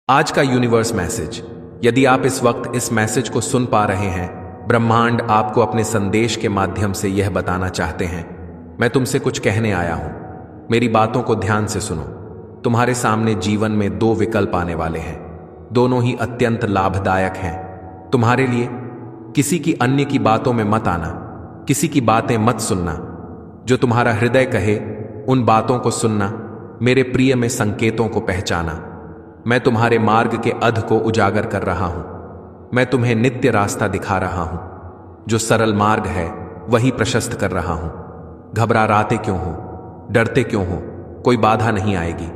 आज का universe message. यदि आप इस वक्त इस मैसेज को सुन पा रहे हैं, ब्रह्मांड आपको अपने संदेश के माध्यम से यह बताना चाहते हैं, मैं तुमसे कुछ कहने आया हूं। मेरी बातों को ध्यान से सुनो। तुम्हारे सामने जीवन में दो विकल्प आने वाले हैं, दोनों ही अत्यंत लाभदायक हैं तुम्हारे लिए। किसी की अन्य की बातों में मत आना, किसी की बातें मत सुनना। जो तुम्हारा हृदय कहे उन बातों को सुनना। मेरे प्रिय में संकेतों को पहचाना। मैं तुम्हारे मार्ग के अध को उजागर कर रहा हूं। मैं तुम्हें नित्य रास्ता दिखा रहा हूं। जो सरल मार्ग है वही प्रशस्त कर रहा हूं। घबराते क्यों हो, डरते क्यों हो? कोई बाधा नहीं आएगी।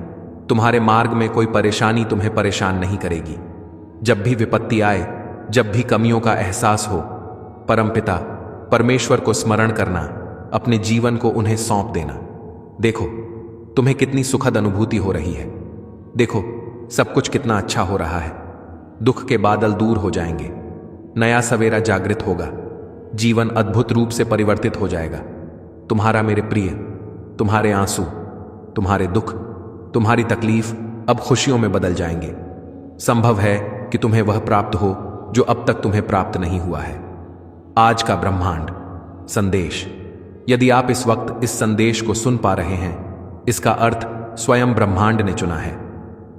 तुम्हारे मार्ग में कोई परेशानी तुम्हें परेशान नहीं करेगी। जब भी विपत्ति आए, जब भी कमियों का एहसास हो, परमपिता परमेश्वर को स्मरण करना, अपने जीवन को उन्हें सौंप देना। देखो तुम्हें कितनी सुखद अनुभूति हो रही है। देखो सब कुछ कितना अच्छा हो रहा है। दुख के बादल दूर हो जाएंगे, नया सवेरा जागृत होगा, जीवन अद्भुत रूप से परिवर्तित हो जाएगा। तुम्हारा मेरे प्रिय, तुम्हारे आंसू, तुम्हारे दुख, तुम्हारी तकलीफ अब खुशियों में बदल जाएंगे। संभव है कि तुम्हें वह प्राप्त हो जो अब तक तुम्हें प्राप्त नहीं हुआ है। आज का ब्रह्मांड संदेश। यदि आप इस वक्त इस संदेश को सुन पा रहे हैं, इसका अर्थ स्वयं ब्रह्मांड ने चुना है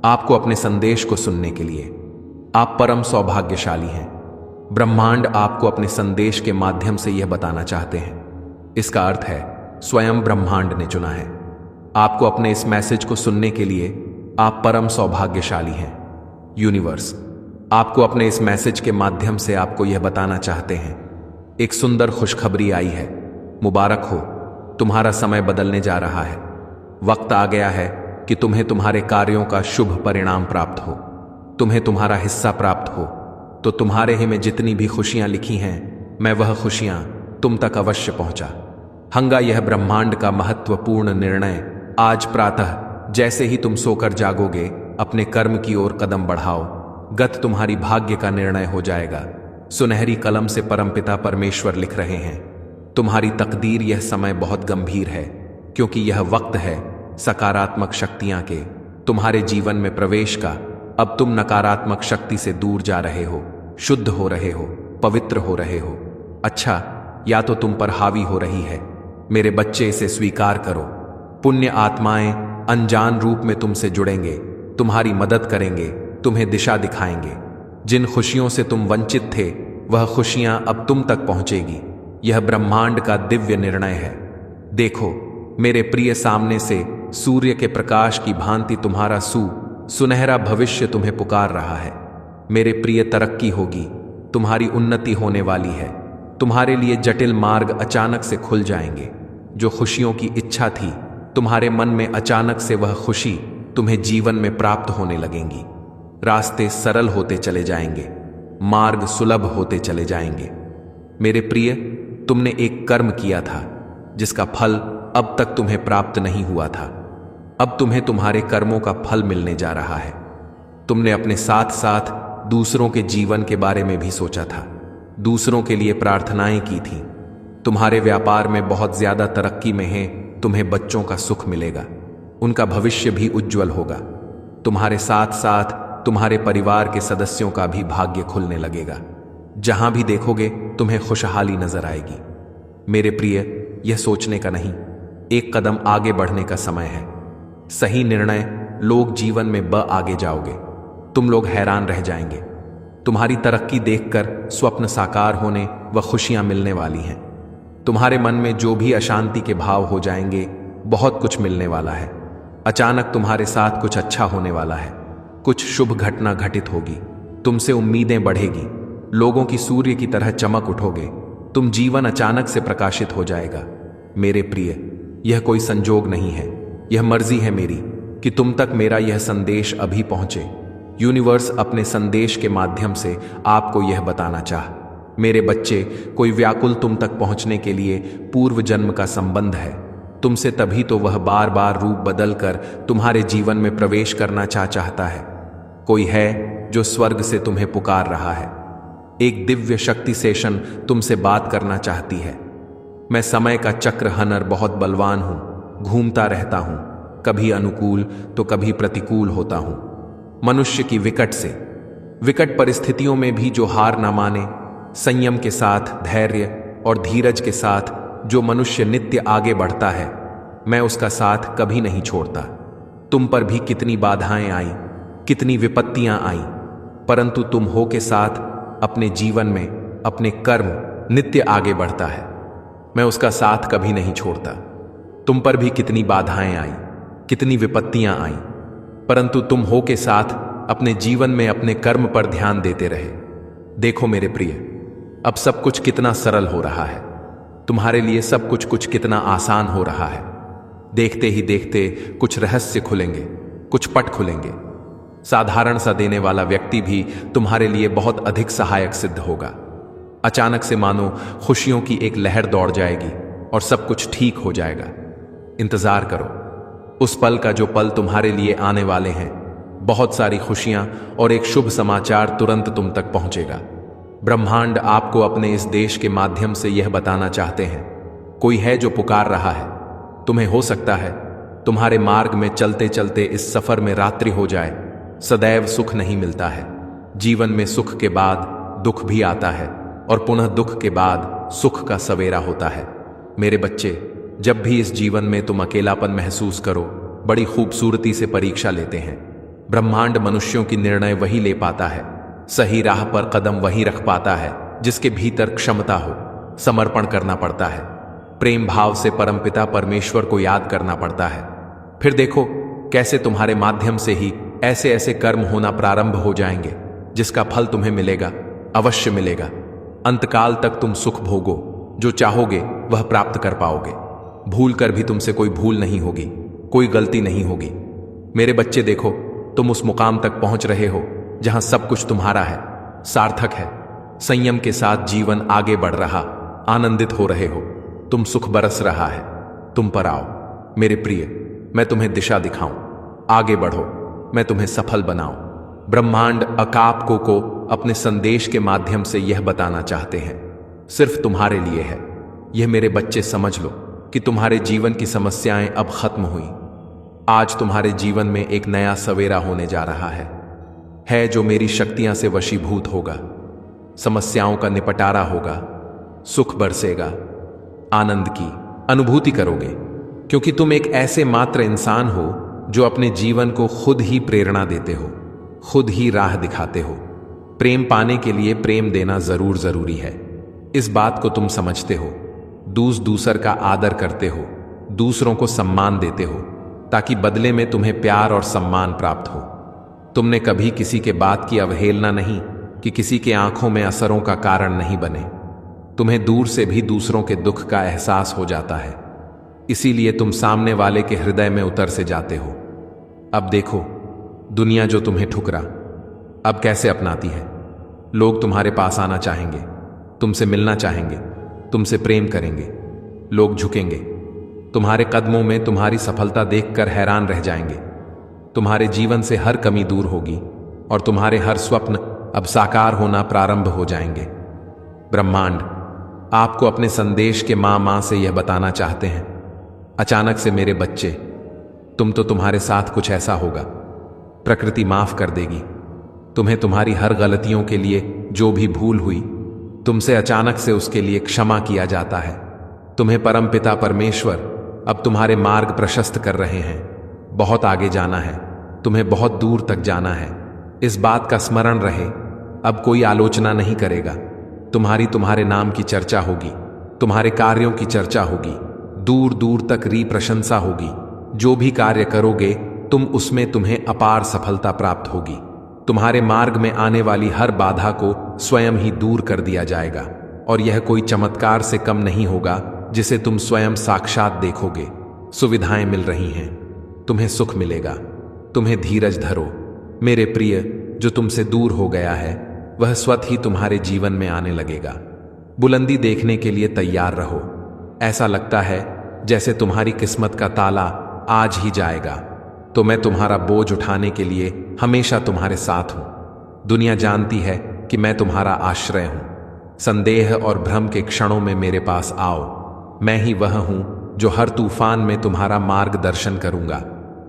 आपको अपने संदेश को सुनने के लिए। आप परम सौभाग्यशाली हैं। ब्रह्मांड आपको अपने संदेश के माध्यम से यह बताना चाहते हैं। इसका अर्थ है स्वयं ब्रह्मांड ने चुना है आपको अपने इस मैसेज को सुनने के लिए। आप परम सौभाग्यशाली हैं। यूनिवर्स आपको अपने इस मैसेज के माध्यम से आपको यह बताना चाहते हैं, एक सुंदर खुशखबरी आई है। मुबारक हो, तुम्हारा समय बदलने जा रहा है। वक्त आ गया है कि तुम्हें तुम्हारे कार्यों का शुभ परिणाम प्राप्त हो, तुम्हें तुम्हारा हिस्सा प्राप्त हो। तो तुम्हारे ही में जितनी भी खुशियां लिखी हैं, मैं वह खुशियां तुम तक अवश्य पहुंचा हंगा। यह ब्रह्मांड का महत्वपूर्ण निर्णय आज प्रातः जैसे ही तुम सोकर जागोगे, अपने कर्म की ओर कदम बढ़ाओ। गत तुम्हारी भाग्य का निर्णय हो जाएगा। सुनहरी कलम से परमपिता परमेश्वर लिख रहे हैं, तुम्हारी तकदीर। यह समय बहुत गंभीर है, क्योंकि यह वक्त है सकारात्मक शक्तियां के तुम्हारे जीवन में प्रवेश का। अब तुम नकारात्मक शक्ति से दूर जा रहे हो, शुद्ध हो रहे हो, पवित्र हो रहे हो। अच्छा, या तो तुम पर हावी हो रही है। मेरे बच्चे, इसे स्वीकार करो। पुण्य आत्माएं अनजान रूप में तुमसे जुड़ेंगे, तुम्हारी मदद करेंगे, तुम्हें दिशा दिखाएंगे। जिन खुशियों से तुम वंचित थे, वह खुशियां अब तुम तक पहुंचेगी। यह ब्रह्मांड का दिव्य निर्णय है। देखो मेरे प्रिय, सामने से सूर्य के प्रकाश की भांति तुम्हारा सुनहरा भविष्य तुम्हें पुकार रहा है। मेरे प्रिय, तरक्की होगी, तुम्हारी उन्नति होने वाली है। तुम्हारे लिए जटिल मार्ग अचानक से खुल जाएंगे। जो खुशियों की इच्छा थी तुम्हारे मन में, अचानक से वह खुशी तुम्हें जीवन में प्राप्त होने लगेंगी। रास्ते सरल होते चले जाएंगे, मार्ग सुलभ होते चले जाएंगे। मेरे प्रिय, तुमने एक कर्म किया था जिसका फल अब तक तुम्हें प्राप्त नहीं हुआ था। अब तुम्हें तुम्हारे कर्मों का फल मिलने जा रहा है। तुमने अपने साथ साथ दूसरों के जीवन के बारे में भी सोचा था, दूसरों के लिए प्रार्थनाएं की थी। तुम्हारे व्यापार में बहुत ज्यादा तरक्की में है। तुम्हें बच्चों का सुख मिलेगा, उनका भविष्य भी उज्जवल होगा। तुम्हारे साथ साथ तुम्हारे परिवार के सदस्यों का भी भाग्य खुलने लगेगा। जहां भी देखोगे तुम्हें खुशहाली नजर आएगी। मेरे प्रिय, यह सोचने का नहीं, एक कदम आगे बढ़ने का समय है। सही निर्णय लोग जीवन में आगे जाओगे। तुम लोग हैरान रह जाएंगे। तुम्हारी तरक्की देखकर स्वप्न साकार होने व खुशियां मिलने वाली हैं। तुम्हारे मन में जो भी अशांति के भाव हो जाएंगे, बहुत कुछ मिलने वाला है। अचानक तुम्हारे साथ कुछ अच्छा होने वाला है। कुछ शुभ घटना घटित होगी। तुमसे उम्मीदें बढ़ेगी। लोगों की सूर्य की तरह चमक उठोगे। तुम जीवन अचानक से प्रकाशित हो जाएगा। मेरे प्रिय, यह कोई संजोग नहीं है, यह मर्जी है मेरी कि तुम तक मेरा यह संदेश अभी पहुंचे। यूनिवर्स अपने संदेश के माध्यम से आपको यह बताना चाह, मेरे बच्चे, कोई व्याकुल तुम तक पहुंचने के लिए पूर्व जन्म का संबंध है तुमसे, तभी तो वह बार बार रूप बदलकर तुम्हारे जीवन में प्रवेश करना चाहता है। कोई है जो स्वर्ग से तुम्हें पुकार रहा है। एक दिव्य शक्ति सेशन तुमसे बात करना चाहती है। मैं समय का चक्रहनर बहुत बलवान हूं, घूमता रहता हूं, कभी अनुकूल तो कभी प्रतिकूल होता हूं। मनुष्य की विकट से विकट परिस्थितियों में भी जो हार ना माने, संयम के साथ, धैर्य और धीरज के साथ जो मनुष्य नित्य आगे बढ़ता है, मैं उसका साथ कभी नहीं छोड़ता। तुम पर भी कितनी बाधाएं आई, कितनी विपत्तियां आई, परंतु तुम हो के साथ अपने जीवन में, अपने कर्म नित्य आगे बढ़ता है। मैं उसका साथ कभी नहीं छोड़ता। तुम पर भी कितनी बाधाएं आई, कितनी विपत्तियां आई, परंतु तुम हो के साथ अपने जीवन में अपने कर्म पर ध्यान देते रहे। देखो मेरे प्रिय, अब सब कुछ कितना सरल हो रहा है। तुम्हारे लिए सब कुछ कितना आसान हो रहा है। देखते ही देखते कुछ रहस्य खुलेंगे, कुछ पट खुलेंगे। साधारण सा देने वाला व्यक्ति भी तुम्हारे लिए बहुत अधिक सहायक सिद्ध होगा। अचानक से मानो खुशियों की एक लहर दौड़ जाएगी और सब कुछ ठीक हो जाएगा। इंतजार करो, उस पल का जो पल तुम्हारे लिए आने वाले हैं। बहुत सारी खुशियां और एक शुभ समाचार तुरंत तुम तक पहुंचेगा। ब्रह्मांड आपको अपने इस देश के माध्यम से यह बताना चाहते हैं, कोई है जो पुकार रहा है। तुम्हें हो सकता है तुम्हारे मार्ग में चलते चलते इस सफर में रात्रि हो जाए। सदैव सुख नहीं मिलता है। जीवन में सुख के बाद दुख भी आता है और पुनः दुख के बाद सुख का सवेरा होता है। मेरे बच्चे, जब भी इस जीवन में तुम अकेलापन महसूस करो, बड़ी खूबसूरती से परीक्षा लेते हैं। ब्रह्मांड मनुष्यों की निर्णय वही ले पाता है, सही राह पर कदम वही रख पाता है जिसके भीतर क्षमता हो। समर्पण करना पड़ता है, प्रेम भाव से परमपिता परमेश्वर को याद करना पड़ता है। फिर देखो कैसे तुम्हारे माध्यम से ही ऐसे ऐसे कर्म होना प्रारंभ हो जाएंगे जिसका फल तुम्हें मिलेगा, अवश्य मिलेगा। अंतकाल तक तुम सुख भोगो, जो चाहोगे वह प्राप्त कर पाओगे। भूल कर भी तुमसे कोई भूल नहीं होगी, कोई गलती नहीं होगी। मेरे बच्चे देखो, तुम उस मुकाम तक पहुंच रहे हो जहां सब कुछ तुम्हारा है, सार्थक है। संयम के साथ जीवन आगे बढ़ रहा, आनंदित हो रहे हो। तुम सुख बरस रहा है। तुम पर आओ मेरे प्रिय, मैं तुम्हें दिशा दिखाऊं। आगे बढ़ो, मैं तुम्हें सफल बनाऊं। ब्रह्मांड अकापको को अपने संदेश के माध्यम से यह बताना चाहते हैं, सिर्फ तुम्हारे लिए है। यह मेरे बच्चे समझ लो कि तुम्हारे जीवन की समस्याएं अब खत्म हुई। आज तुम्हारे जीवन में एक नया सवेरा होने जा रहा है जो मेरी शक्तियां से वशीभूत होगा। समस्याओं का निपटारा होगा, सुख बरसेगा, आनंद की अनुभूति करोगे, क्योंकि तुम एक ऐसे मात्र इंसान हो जो अपने जीवन को खुद ही प्रेरणा देते हो, खुद ही राह दिखाते हो। प्रेम पाने के लिए प्रेम देना जरूरी है। इस बात को तुम समझते हो। दूसर का आदर करते हो, दूसरों को सम्मान देते हो, ताकि बदले में तुम्हें प्यार और सम्मान प्राप्त हो। तुमने कभी किसी के बात की अवहेलना नहीं कि किसी के आंखों में असरों का कारण नहीं बने। तुम्हें दूर से भी दूसरों के दुख का एहसास हो जाता है, इसीलिए तुम सामने वाले के हृदय में उतर से जाते हो। अब देखो, दुनिया जो तुम्हें ठुकरा अब कैसे अपनाती है। लोग तुम्हारे पास आना चाहेंगे, तुमसे मिलना चाहेंगे, तुमसे प्रेम करेंगे। लोग झुकेंगे, तुम्हारे कदमों में तुम्हारी सफलता देखकर हैरान रह जाएंगे। तुम्हारे जीवन से हर कमी दूर होगी और तुम्हारे हर स्वप्न अब साकार होना प्रारंभ हो जाएंगे। ब्रह्मांड आपको अपने संदेश के मां से यह बताना चाहते हैं, अचानक से मेरे बच्चे, तुम्हारे साथ कुछ ऐसा होगा। प्रकृति माफ कर देगी तुम्हें। तुम्हारी हर गलतियों के लिए जो भी भूल हुई, तुमसे अचानक से उसके लिए क्षमा किया जाता है। तुम्हें परमपिता परमेश्वर अब तुम्हारे मार्ग प्रशस्त कर रहे हैं। बहुत आगे जाना है, तुम्हें बहुत दूर तक जाना है। इस बात का स्मरण रहे, अब कोई आलोचना नहीं करेगा। तुम्हारे नाम की चर्चा होगी, तुम्हारे कार्यों की चर्चा होगी, दूर दूर तक प्रशंसा होगी। जो भी कार्य करोगे तुम उसमें तुम्हें अपार सफलता प्राप्त होगी। तुम्हारे मार्ग में आने वाली हर बाधा को स्वयं ही दूर कर दिया जाएगा, और यह कोई चमत्कार से कम नहीं होगा जिसे तुम स्वयं साक्षात देखोगे। सुविधाएं मिल रही हैं, तुम्हें सुख मिलेगा। तुम्हें धीरज धरो मेरे प्रिय। जो तुमसे दूर हो गया है वह स्वतः ही तुम्हारे जीवन में आने लगेगा। बुलंदी देखने के लिए तैयार रहो। ऐसा लगता है जैसे तुम्हारी किस्मत का ताला आज ही जाएगा, तो मैं तुम्हारा बोझ उठाने के लिए हमेशा तुम्हारे साथ हूं। दुनिया जानती है कि मैं तुम्हारा आश्रय हूं। संदेह और भ्रम के क्षणों में मेरे पास आओ। मैं ही वह हूं जो हर तूफान में तुम्हारा मार्गदर्शन करूंगा।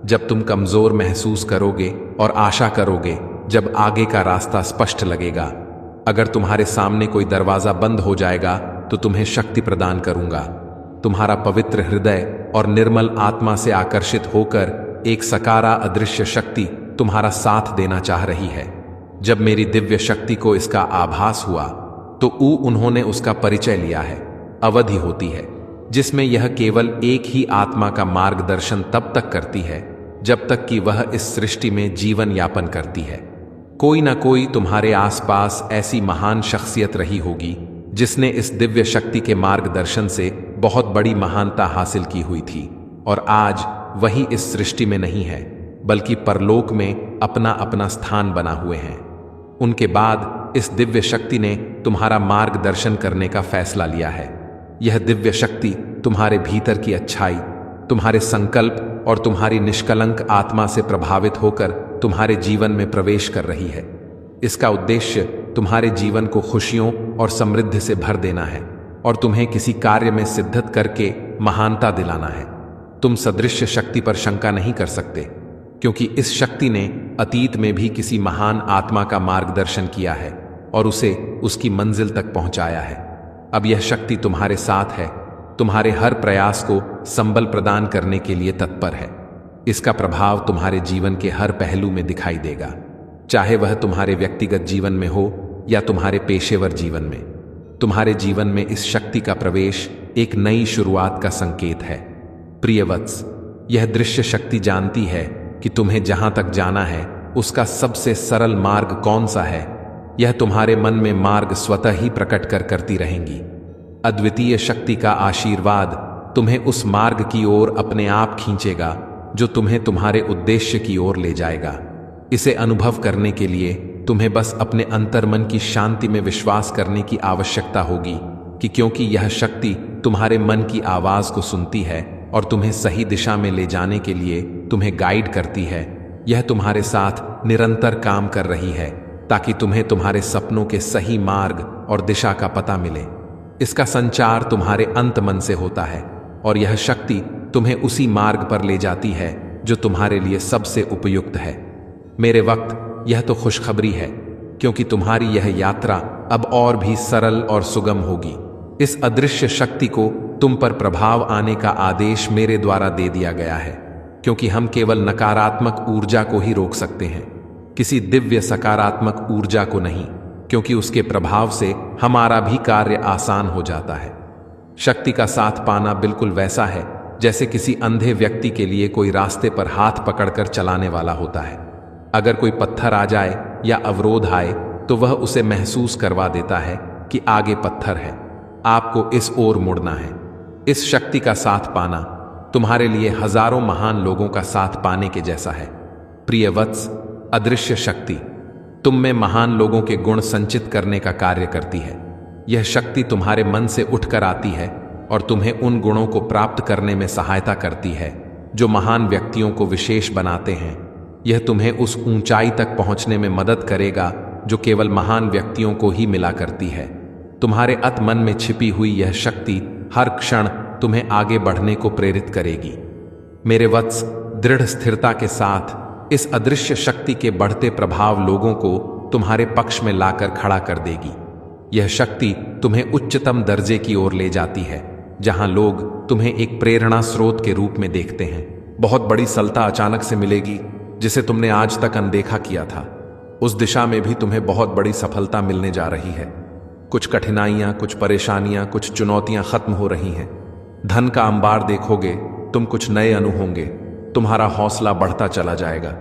जब तुम कमजोर महसूस करोगे और आशा करोगे, जब आगे का रास्ता स्पष्ट लगेगा। अगर तुम्हारे सामने कोई दरवाजा बंद हो जाएगा तो तुम्हें शक्ति प्रदान करूंगा। तुम्हारा पवित्र हृदय और निर्मल आत्मा से आकर्षित होकर एक सकारा अदृश्य शक्ति तुम्हारा साथ देना चाह रही है। जब मेरी दिव्य शक्ति को इसका आभास हुआ तो उन्होंने उसका परिचय लिया है। अवधि होती है जिसमें यह केवल एक ही आत्मा का मार्गदर्शन तब तक करती है जब तक कि वह इस सृष्टि में जीवन यापन करती है। कोई ना कोई तुम्हारे आसपास ऐसी महान शख्सियत रही होगी जिसने इस दिव्य शक्ति के मार्गदर्शन से बहुत बड़ी महानता हासिल की हुई थी, और आज वही इस सृष्टि में नहीं है बल्कि परलोक में अपना अपना स्थान बना हुए हैं। उनके बाद इस दिव्य शक्ति ने तुम्हारा मार्गदर्शन करने का फैसला लिया है। यह दिव्य शक्ति तुम्हारे भीतर की अच्छाई, तुम्हारे संकल्प और तुम्हारी निष्कलंक आत्मा से प्रभावित होकर तुम्हारे जीवन में प्रवेश कर रही है। इसका उद्देश्य तुम्हारे जीवन को खुशियों और समृद्धि से भर देना है और तुम्हें किसी कार्य में सिद्धत करके महानता दिलाना है। तुम सदृश्य शक्ति पर शंका नहीं कर सकते, क्योंकि इस शक्ति ने अतीत में भी किसी महान आत्मा का मार्गदर्शन किया है और उसे उसकी मंजिल तक पहुंचाया है। अब यह शक्ति तुम्हारे साथ है, तुम्हारे हर प्रयास को संबल प्रदान करने के लिए तत्पर है। इसका प्रभाव तुम्हारे जीवन के हर पहलू में दिखाई देगा, चाहे वह तुम्हारे व्यक्तिगत जीवन में हो या तुम्हारे पेशेवर जीवन में। तुम्हारे जीवन में इस शक्ति का प्रवेश एक नई शुरुआत का संकेत है। प्रिय वत्स, यह दृश्य शक्ति जानती है कि तुम्हें जहां तक जाना है उसका सबसे सरल मार्ग कौन सा है। यह तुम्हारे मन में मार्ग स्वतः ही प्रकट करती रहेंगी। अद्वितीय शक्ति का आशीर्वाद तुम्हें उस मार्ग की ओर अपने आप खींचेगा जो तुम्हें तुम्हारे उद्देश्य की ओर ले जाएगा। इसे अनुभव करने के लिए तुम्हें बस अपने अंतर्मन की शांति में विश्वास करने की आवश्यकता होगी कि क्योंकि यह शक्ति तुम्हारे मन की आवाज को सुनती है और तुम्हें सही दिशा में ले जाने के लिए तुम्हें गाइड करती है। यह तुम्हारे साथ निरंतर काम कर रही है ताकि तुम्हें तुम्हारे सपनों के सही मार्ग और दिशा का पता मिले। इसका संचार तुम्हारे अंत मन से होता है और यह शक्ति तुम्हें उसी मार्ग पर ले जाती है जो तुम्हारे लिए सबसे उपयुक्त है। मेरे वक्त, यह तो खुशखबरी है, क्योंकि तुम्हारी यह यात्रा अब और भी सरल और सुगम होगी। इस अदृश्य शक्ति को तुम पर प्रभाव आने का आदेश मेरे द्वारा दे दिया गया है, क्योंकि हम केवल नकारात्मक ऊर्जा को ही रोक सकते हैं, किसी दिव्य सकारात्मक ऊर्जा को नहीं, क्योंकि उसके प्रभाव से हमारा भी कार्य आसान हो जाता है। शक्ति का साथ पाना बिल्कुल वैसा है जैसे किसी अंधे व्यक्ति के लिए कोई रास्ते पर हाथ पकड़कर चलाने वाला होता है। अगर कोई पत्थर आ जाए या अवरोध आए तो वह उसे महसूस करवा देता है कि आगे पत्थर है, आपको इस ओर मुड़ना है। इस शक्ति का साथ पाना तुम्हारे लिए हजारों महान लोगों का साथ पाने के जैसा है। प्रिय वत्स, अदृश्य शक्ति तुम में महान लोगों के गुण संचित करने का कार्य करती है। यह शक्ति तुम्हारे मन से उठकर आती है और तुम्हें उन गुणों को प्राप्त करने में सहायता करती है जो महान व्यक्तियों को विशेष बनाते हैं। यह तुम्हें उस ऊंचाई तक पहुंचने में मदद करेगा जो केवल महान व्यक्तियों को ही मिला करती है। तुम्हारे अत मन में छिपी हुई यह शक्ति हर क्षण तुम्हें आगे बढ़ने को प्रेरित करेगी। मेरे वत्स, दृढ़ स्थिरता के साथ इस अदृश्य शक्ति के बढ़ते प्रभाव लोगों को तुम्हारे पक्ष में लाकर खड़ा कर देगी। यह शक्ति तुम्हें उच्चतम दर्जे की ओर ले जाती है, जहां लोग तुम्हें एक प्रेरणा स्रोत के रूप में देखते हैं। बहुत बड़ी सफलता अचानक से मिलेगी जिसे तुमने आज तक अनदेखा किया था। उस दिशा में भी तुम्हें बहुत बड़ी सफलता मिलने जा रही है। कुछ कठिनाइयां, कुछ परेशानियां, कुछ चुनौतियां खत्म हो रही हैं। धन का अंबार देखोगे तुम, कुछ नए अनु होंगे, तुम्हारा हौसला बढ़ता चला जाएगा।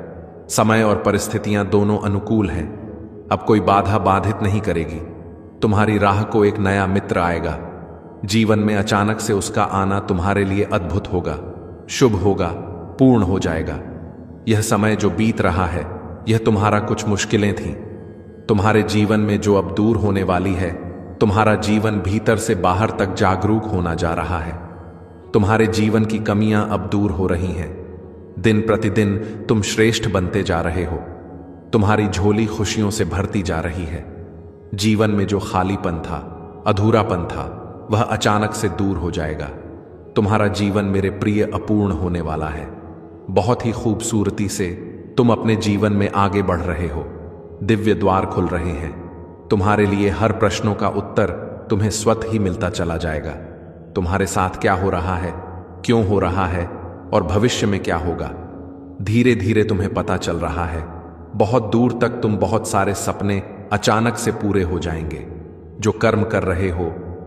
समय और परिस्थितियां दोनों अनुकूल हैं। अब कोई बाधा बाधित नहीं करेगी। तुम्हारी राह को एक नया मित्र आएगा। जीवन में अचानक से उसका आना तुम्हारे लिए अद्भुत होगा, शुभ होगा, पूर्ण हो जाएगा। यह समय जो बीत रहा है, यह तुम्हारा कुछ मुश्किलें थीं। तुम्हारे जीवन में जो अब दूर होने वाली है, तुम्हारा जीवन भीतर से बाहर तक जागरूक होना जा रहा है। तुम्हारे जीवन की कमियां अब दूर हो रही हैं। दिन प्रतिदिन तुम श्रेष्ठ बनते जा रहे हो। तुम्हारी झोली खुशियों से भरती जा रही है। जीवन में जो खालीपन था, अधूरापन था, वह अचानक से दूर हो जाएगा। तुम्हारा जीवन मेरे प्रिय अपूर्ण होने वाला है। बहुत ही खूबसूरती से तुम अपने जीवन में आगे बढ़ रहे हो। दिव्य द्वार खुल रहे हैं। तुम्हारे लिए हर प्रश्नों का उत्तर तुम्हें स्वतः ही मिलता चला जाएगा। तुम्हारे साथ क्या हो रहा है, क्यों हो रहा है और भविष्य में क्या होगा, धीरे धीरे तुम्हें पता चल रहा है। बहुत दूर तक तुम बहुत सारे सपने अचानक से पूरे हो जाएंगे। जो कर्म कर रहे हो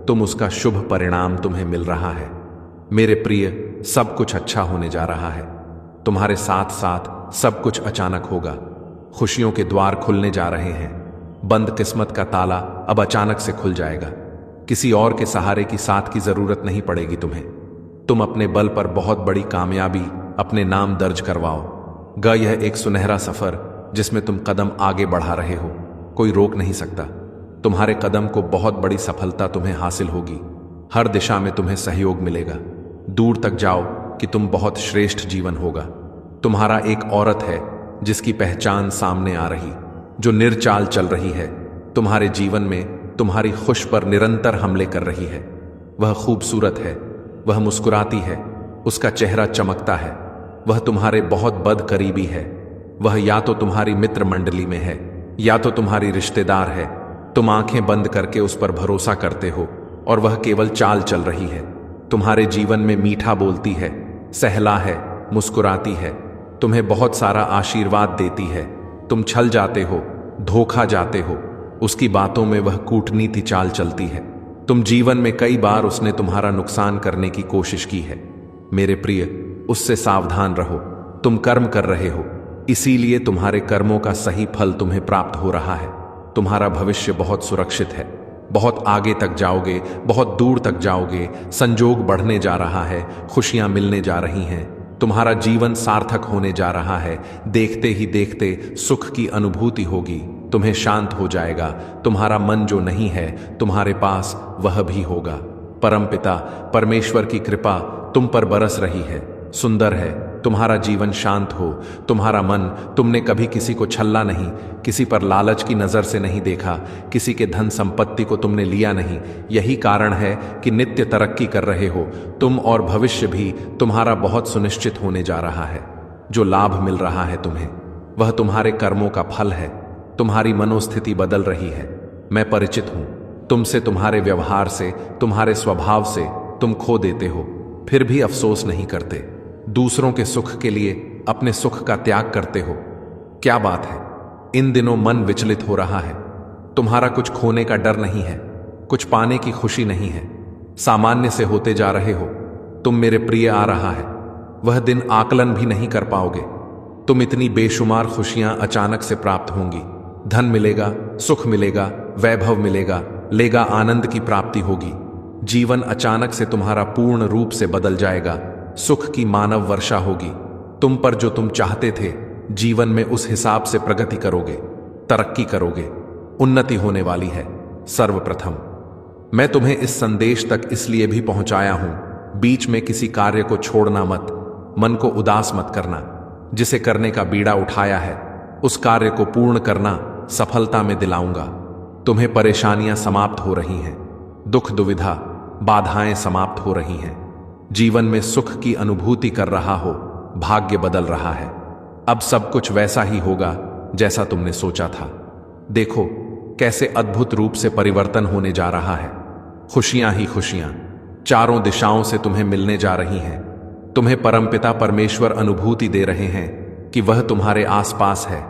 तुम, उसका शुभ परिणाम तुम्हें मिल रहा है। मेरे प्रिय, सब कुछ अच्छा होने जा रहा है। तुम्हारे साथ साथ सब कुछ अचानक होगा। खुशियों के द्वार खुलने जा रहे हैं। बंद किस्मत का ताला अब अचानक से खुल जाएगा। किसी और के सहारे की साथ की जरूरत नहीं पड़ेगी तुम्हें। तुम अपने बल पर बहुत बड़ी कामयाबी अपने नाम दर्ज करवाओ। यह एक सुनहरा सफर जिसमें तुम कदम आगे बढ़ा रहे हो, कोई रोक नहीं सकता। तुम्हारे कदम को बहुत बड़ी सफलता तुम्हें हासिल होगी। हर दिशा में तुम्हें सहयोग मिलेगा। दूर तक जाओ कि तुम बहुत श्रेष्ठ जीवन होगा। तुम्हारा एक औरत है जिसकी पहचान सामने आ रही, जो निर्चाल चल रही है। तुम्हारे जीवन में तुम्हारी खुश पर निरंतर हमले कर रही है। वह खूबसूरत है, वह मुस्कुराती है, उसका चेहरा चमकता है। वह तुम्हारे बहुत बद करीबी है। वह या तो तुम्हारी मित्र मंडली में है या तो तुम्हारी रिश्तेदार है। तुम आंखें बंद करके उस पर भरोसा करते हो और वह केवल चाल चल रही है। तुम्हारे जीवन में मीठा बोलती है, सहला है, मुस्कुराती है, तुम्हें बहुत सारा आशीर्वाद देती है। तुम छल जाते हो, धोखा जाते हो, उसकी बातों में वह कूटनीति चाल चलती है। तुम जीवन में कई बार उसने तुम्हारा नुकसान करने की कोशिश की है। मेरे प्रिय, उससे सावधान रहो। तुम कर्म कर रहे हो, इसीलिए तुम्हारे कर्मों का सही फल तुम्हें प्राप्त हो रहा है। तुम्हारा भविष्य बहुत सुरक्षित है। बहुत आगे तक जाओगे, बहुत दूर तक जाओगे। संजोग बढ़ने जा रहा है, खुशियां मिलने जा रही हैं। तुम्हारा जीवन सार्थक होने जा रहा है। देखते ही देखते सुख की अनुभूति होगी। तुम्हें शांत हो जाएगा। तुम्हारा मन जो नहीं है तुम्हारे पास, वह भी होगा। परमपिता परमेश्वर की कृपा तुम पर बरस रही है। सुंदर है, तुम्हारा जीवन शांत हो। तुम्हारा मन, तुमने कभी किसी को छल्ला नहीं, किसी पर लालच की नजर से नहीं देखा, किसी के धन संपत्ति को तुमने लिया नहीं। यही कारण है कि नित्य तरक्की कर रहे हो तुम, और भविष्य भी तुम्हारा बहुत सुनिश्चित होने जा रहा है। जो लाभ मिल रहा है तुम्हें, वह तुम्हारे कर्मों का फल है। तुम्हारी मनोस्थिति बदल रही है। मैं परिचित हूं तुमसे, तुम्हारे व्यवहार से, तुम्हारे स्वभाव से। तुम खो देते हो फिर भी अफसोस नहीं करते। दूसरों के सुख के लिए अपने सुख का त्याग करते हो। क्या बात है, इन दिनों मन विचलित हो रहा है। तुम्हारा कुछ खोने का डर नहीं है, कुछ पाने की खुशी नहीं है। सामान्य से होते जा रहे हो तुम। मेरे प्रिय, आ रहा है वह दिन, आकलन भी नहीं कर पाओगे। तुम इतनी बेशुमार खुशियां अचानक से प्राप्त होंगी। धन मिलेगा, सुख मिलेगा, वैभव मिलेगा, लेगा आनंद की प्राप्ति होगी। जीवन अचानक से तुम्हारा पूर्ण रूप से बदल जाएगा। सुख की मानव वर्षा होगी तुम पर। जो तुम चाहते थे जीवन में, उस हिसाब से प्रगति करोगे, तरक्की करोगे, उन्नति होने वाली है। सर्वप्रथम मैं तुम्हें इस संदेश तक इसलिए भी पहुंचाया हूं, बीच में किसी कार्य को छोड़ना मत, मन को उदास मत करना। जिसे करने का बीड़ा उठाया है उस कार्य को पूर्ण करना, सफलता में दिलाऊंगा। तुम्हें परेशानियां समाप्त हो रही हैं, दुख दुविधा बाधाएं समाप्त हो रही हैं। जीवन में सुख की अनुभूति कर रहा हो, भाग्य बदल रहा है। अब सब कुछ वैसा ही होगा जैसा तुमने सोचा था। देखो कैसे अद्भुत रूप से परिवर्तन होने जा रहा है। खुशियां ही खुशियां चारों दिशाओं से तुम्हें मिलने जा रही हैं। तुम्हें परमपिता परमेश्वर अनुभूति दे रहे हैं कि वह तुम्हारे आसपास है।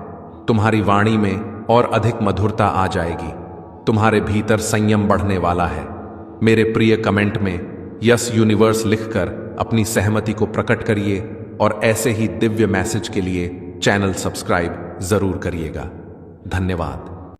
तुम्हारी वाणी में और अधिक मधुरता आ जाएगी। तुम्हारे भीतर संयम बढ़ने वाला है। मेरे प्रिय, कमेंट में यस यूनिवर्स लिखकर अपनी सहमति को प्रकट करिए और ऐसे ही दिव्य मैसेज के लिए चैनल सब्सक्राइब जरूर करिएगा। धन्यवाद।